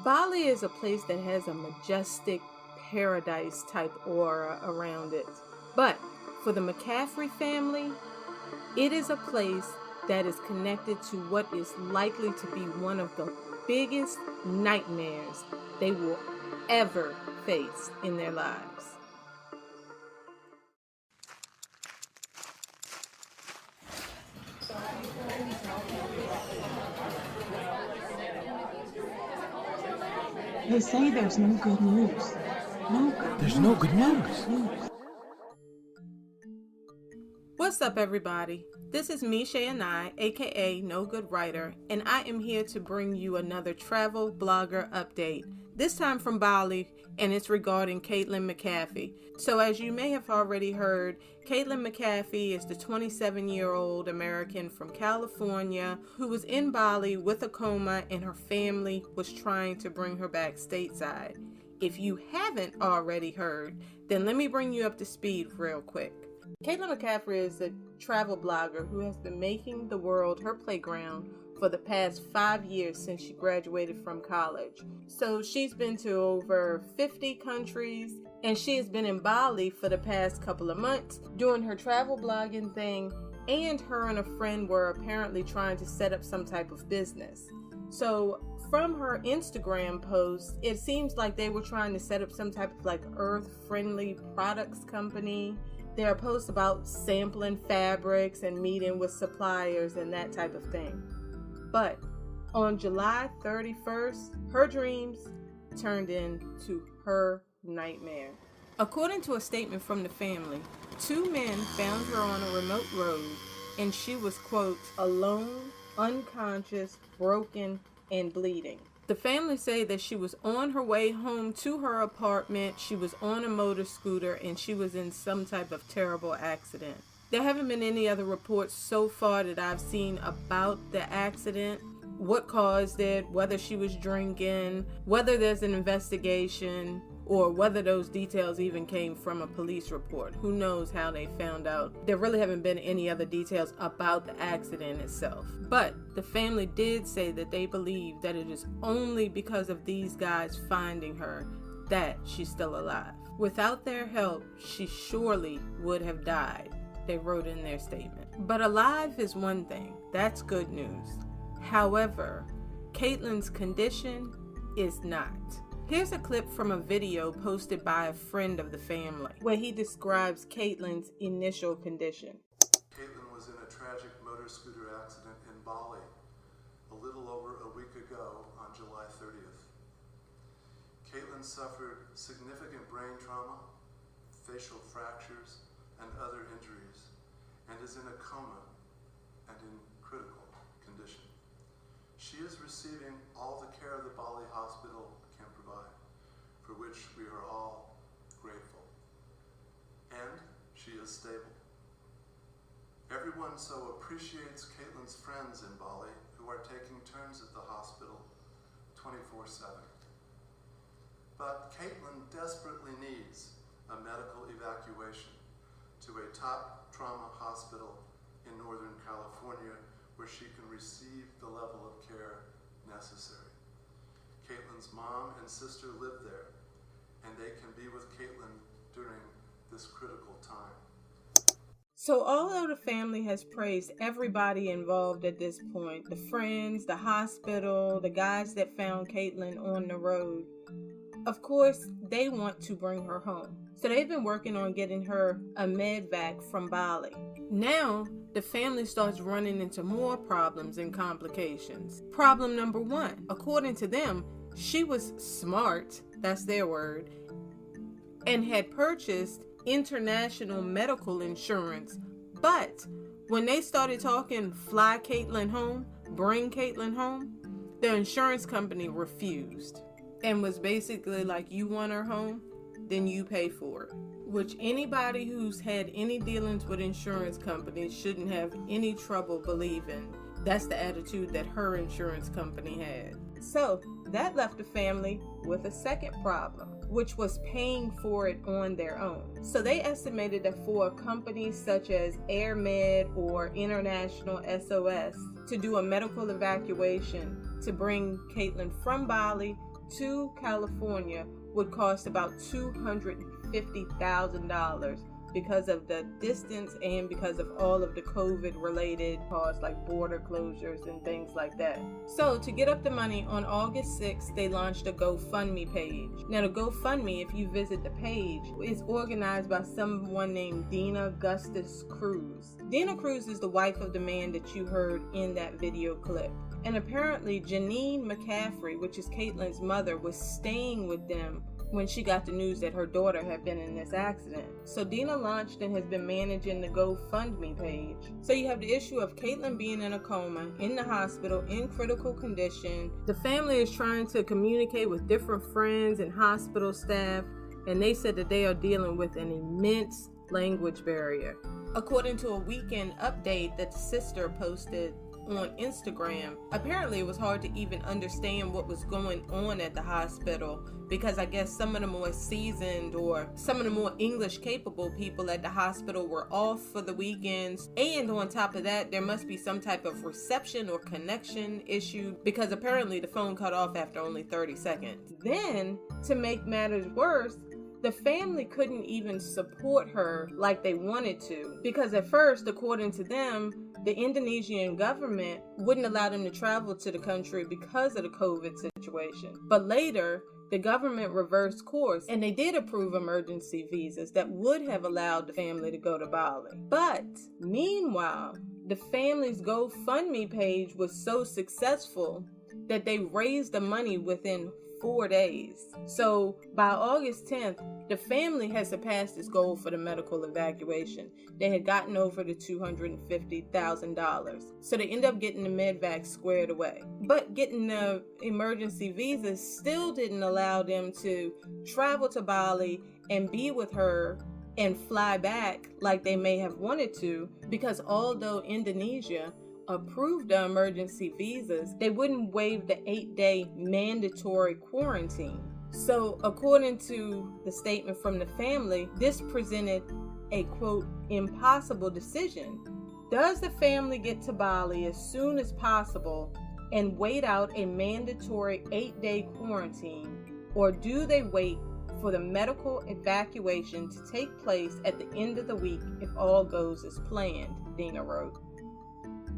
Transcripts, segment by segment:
Bali is a place that has a majestic paradise type aura around it. But for the McCaffrey family, it is a place that is connected to what is likely to be one of the biggest nightmares they will ever face in their lives. They say there's no good news. There's no good news. What's up, everybody? This is me, Shay and I, aka No Good Writer, and I am here to bring you another travel blogger update. This time from Bali, and it's regarding Kaitlyn McCaffrey. So as you may have already heard, Kaitlyn McCaffrey is the 27-year-old American from California who was in Bali with a coma, and her family was trying to bring her back stateside. If you haven't already heard, then let me bring you up to speed real quick. Kaitlyn McCaffrey is a travel blogger who has been making the world her playground for the past 5 years since she graduated from college. So she's been to over 50 countries, and she has been in Bali for the past couple of months doing her travel blogging thing, and her and a friend were apparently trying to set up some type of business. So from her Instagram posts, it seems like they were trying to set up some type of like earth-friendly products company. There are posts about sampling fabrics and meeting with suppliers and that type of thing. But on July 31st, her dreams turned into her nightmare. According to a statement from the family, 2 men found her on a remote road, and she was, quote, alone, unconscious, broken, and bleeding. The family say that she was on her way home to her apartment, she was on a motor scooter, and she was in some type of terrible accident. There haven't been any other reports so far that I've seen about the accident, what caused it, whether she was drinking, whether there's an investigation, or whether those details even came from a police report. Who knows how they found out. There really haven't been any other details about the accident itself. But the family did say that they believe that it is only because of these guys finding her that she's still alive. Without their help, she surely would have died, they wrote in their statement. But alive is one thing. That's good news. However, Kaitlyn's condition is not. Here's a clip from a video posted by a friend of the family, where he describes Kaitlyn's initial condition. Kaitlyn was in a tragic motor scooter accident in Bali a little over a week ago on July 30th. Kaitlyn suffered significant brain trauma, facial fractures, and other injuries, and is in a coma and in critical condition. She is receiving all the care the Bali hospital can provide, for which we are all grateful. And she is stable. Everyone so appreciates Kaitlyn's friends in Bali who are taking turns at the hospital 24/7. But Kaitlyn desperately needs a medical evacuation to a top trauma hospital in Northern California where she can receive the level of care necessary. Kaitlyn's mom and sister live there, and they can be with Kaitlyn during this critical time. So although the family has praised everybody involved at this point, the friends, the hospital, the guys that found Kaitlyn on the road, of course, they want to bring her home. So they've been working on getting her a Medevac from Bali. Now, the family starts running into more problems and complications. Problem number 1, according to them, she was smart, that's their word, and had purchased international medical insurance. But when they started talking fly Kaitlyn home, bring Kaitlyn home, the insurance company refused and was basically like, you want her home? Then you pay for it. Which anybody who's had any dealings with insurance companies shouldn't have any trouble believing that's the attitude that her insurance company had. So that left the family with a second problem, which was paying for it on their own. So they estimated that for companies such as AirMed or International SOS to do a medical evacuation to bring Kaitlyn from Bali to California would cost about $250,000 because of the distance and because of all of the COVID-related costs like border closures and things like that. So to get up the money, on August 6th, they launched a GoFundMe page. Now the GoFundMe, if you visit the page, is organized by someone named Dina Gustus Cruz. Dina Cruz is the wife of the man that you heard in that video clip. And apparently Janine McCaffrey, which is Kaitlyn's mother, was staying with them when she got the news that her daughter had been in this accident. So Dina launched and has been managing the GoFundMe page. So you have the issue of Kaitlyn being in a coma, in the hospital, in critical condition. The family is trying to communicate with different friends and hospital staff, and they said that they are dealing with an immense language barrier. According to a weekend update that the sister posted on Instagram, apparently it was hard to even understand what was going on at the hospital because I guess some of the more seasoned or some of the more English capable people at the hospital were off for the weekends, and on top of that there must be some type of reception or connection issue because apparently the phone cut off after only 30 seconds. Then, to make matters worse, the family couldn't even support her like they wanted to because at first, according to them, the Indonesian government wouldn't allow them to travel to the country because of the COVID situation. But later, the government reversed course and they did approve emergency visas that would have allowed the family to go to Bali. But meanwhile, the family's GoFundMe page was so successful that they raised the money within 4 days. So by August 10th, the family had surpassed its goal for the medical evacuation. They had gotten over the $250,000. So they ended up getting the Medevac squared away. But getting the emergency visa still didn't allow them to travel to Bali and be with her and fly back like they may have wanted to, because although Indonesia approved the emergency visas, they wouldn't waive the 8-day mandatory quarantine. So according to the statement from the family, this presented a quote impossible decision. Does the family get to Bali as soon as possible and wait out a mandatory 8-day quarantine, or do they wait for the medical evacuation to take place at the end of the week if all goes as planned? Dina wrote.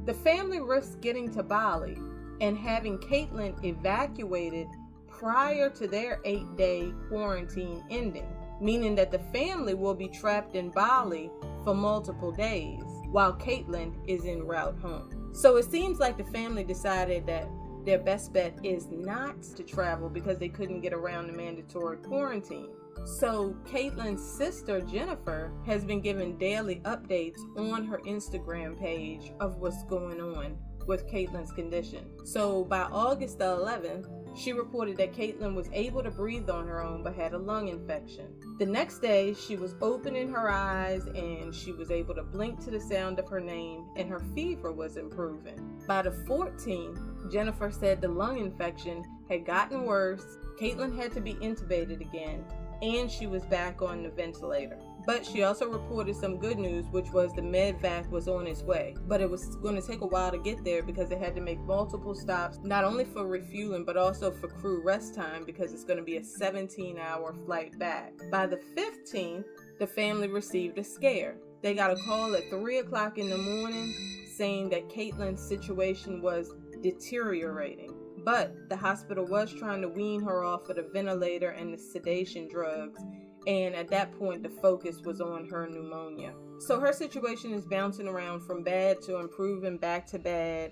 The family risks getting to Bali and having Kaitlyn evacuated prior to their 8-day quarantine ending, meaning that the family will be trapped in Bali for multiple days while Kaitlyn is en route home. So it seems like the family decided that their best bet is not to travel because they couldn't get around the mandatory quarantine. So Kaitlyn's sister Jennifer has been giving daily updates on her Instagram page of what's going on with Kaitlyn's condition. So by August the 11th, she reported that Kaitlyn was able to breathe on her own but had a lung infection. The next day, she was opening her eyes and she was able to blink to the sound of her name, and her fever was improving. By the 14th, Jennifer said the lung infection had gotten worse, Kaitlyn had to be intubated again, and she was back on the ventilator. But she also reported some good news, which was the Medevac was on its way. But it was going to take a while to get there because they had to make multiple stops, not only for refueling, but also for crew rest time because it's going to be a 17-hour flight back. By the 15th, the family received a scare. They got a call at 3 o'clock in the morning saying that Kaitlyn's situation was deteriorating. But the hospital was trying to wean her off of the ventilator and the sedation drugs, and at that point the focus was on her pneumonia. So her situation is bouncing around from bad to improving back to bad.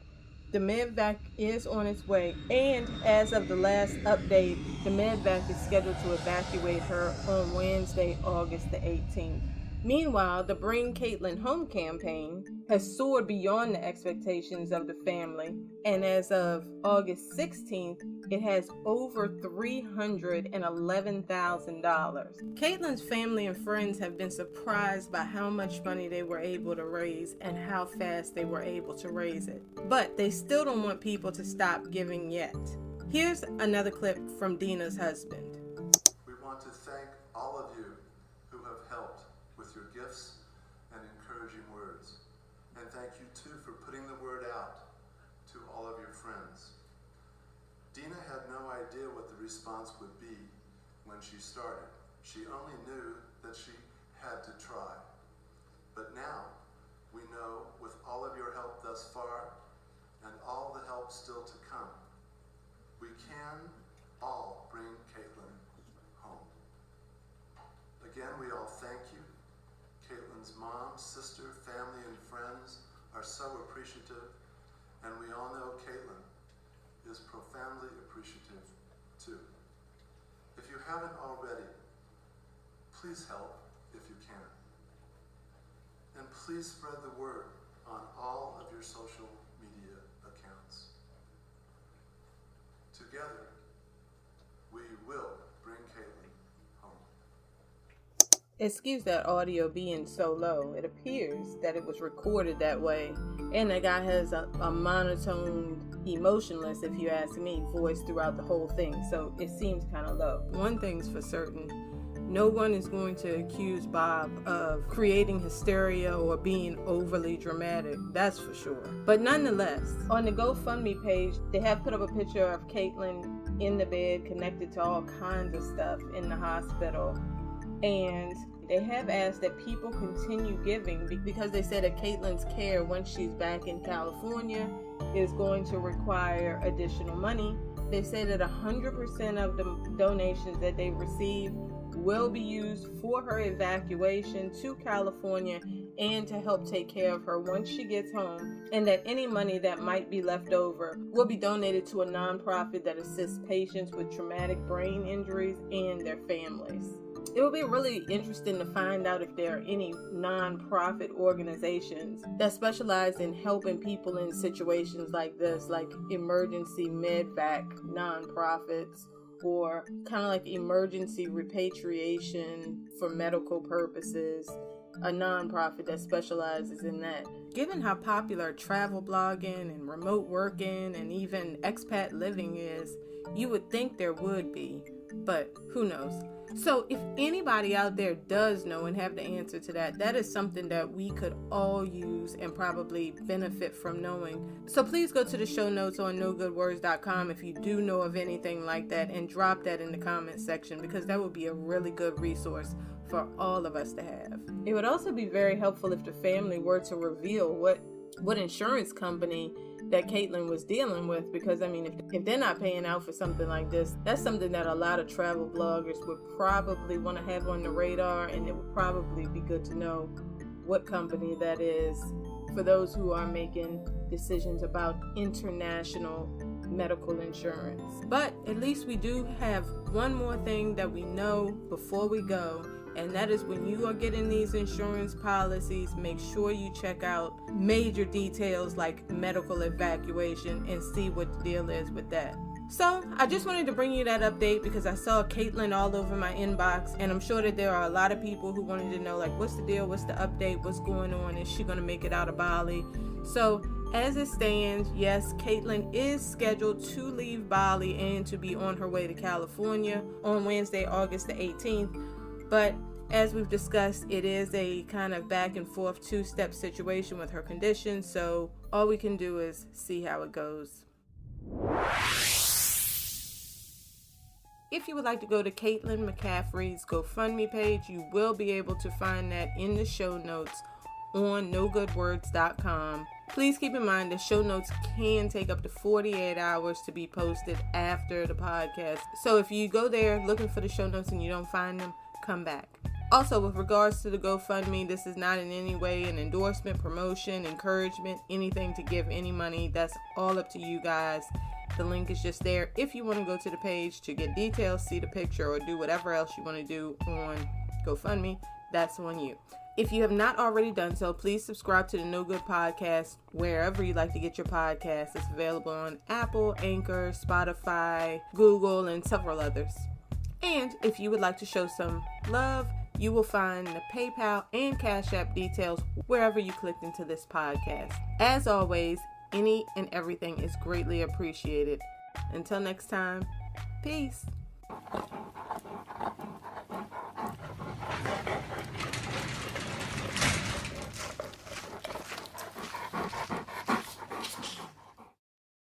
The Medevac is on its way, and as of the last update, the Medevac is scheduled to evacuate her on Wednesday, August the 18th. Meanwhile, the Bring Kaitlyn Home campaign has soared beyond the expectations of the family, and as of August 16th, it has over $311,000. Kaitlyn's family and friends have been surprised by how much money they were able to raise and how fast they were able to raise it. But they still don't want people to stop giving yet. Here's another clip from Dina's husband. We want to thank all of you who have helped with your gifts and encouraging words. And thank you too for putting the word out to all of your friends. Dina had no idea what the response would be when she started. She only knew that she had to try. But now, we know with all of your help thus far, and all the help still to come, we can all bring Kaitlyn home. Again, we all thank you. Kaitlyn's mom, sister, family, and friends are so appreciative, and we all know Kaitlyn is profoundly appreciative too. If you haven't already, please help if you can. And please spread the word on all of your social media accounts. Together, we will bring Kaitlyn home. Excuse that audio being so low. It appears that it was recorded that way. And the guy has a monotone, emotionless, if you ask me, voice throughout the whole thing. So it seems kind of low. One thing's for certain. No one is going to accuse Bob of creating hysteria or being overly dramatic. That's for sure. But nonetheless, on the GoFundMe page, they have put up a picture of Kaitlyn in the bed connected to all kinds of stuff in the hospital. And they have asked that people continue giving because they said that Kaitlyn's care once she's back in California is going to require additional money. They say that 100% of the donations that they receive will be used for her evacuation to California and to help take care of her once she gets home, and that any money that might be left over will be donated to a nonprofit that assists patients with traumatic brain injuries and their families. It will be really interesting to find out if there are any non-profit organizations that specialize in helping people in situations like this, like emergency Medevac nonprofits, or kind of like emergency repatriation for medical purposes, a nonprofit that specializes in that. Given how popular travel blogging and remote working and even expat living is, you would think there would be, but who knows? So if anybody out there does know and have the answer to that, that is something that we could all use and probably benefit from knowing. So please go to the show notes on nogoodwords.com if you do know of anything like that, and drop that in the comments section, because that would be a really good resource for all of us to have. It would also be very helpful if the family were to reveal what insurance company that Kaitlyn was dealing with, because I mean, if they're not paying out for something like this, that's something that a lot of travel bloggers would probably want to have on the radar, and it would probably be good to know what company that is for those who are making decisions about international medical insurance. But at least we do have one more thing that we know before we go, and that is when you are getting these insurance policies, make sure you check out major details like medical evacuation and see what the deal is with that. So I just wanted to bring you that update because I saw Kaitlyn all over my inbox, and I'm sure that there are a lot of people who wanted to know, like, what's the deal, what's the update, what's going on, is she going to make it out of Bali? So as it stands, yes, Kaitlyn is scheduled to leave Bali and to be on her way to California on Wednesday, August the 18th. But as we've discussed, it is a kind of back and forth two-step situation with her condition, so all we can do is see how it goes. If you would like to go to Kaitlyn McCaffrey's GoFundMe page, you will be able to find that in the show notes on nogoodwords.com. Please keep in mind the show notes can take up to 48 hours to be posted after the podcast. So if you go there looking for the show notes and you don't find them, come back. Also, with regards to the GoFundMe, this is not in any way an endorsement, promotion, encouragement, anything to give any money. That's all up to you guys. The link is just there if you want to go to the page to get details, see the picture, or do whatever else you want to do on GoFundMe. That's on you. If you have not already done so, please subscribe to the No Good Podcast wherever you like to get your podcasts. It's available on Apple, Anchor, Spotify, Google, and several others. And if you would like to show some love, you will find the PayPal and Cash App details wherever you clicked into this podcast. As always, any and everything is greatly appreciated. Until next time, peace.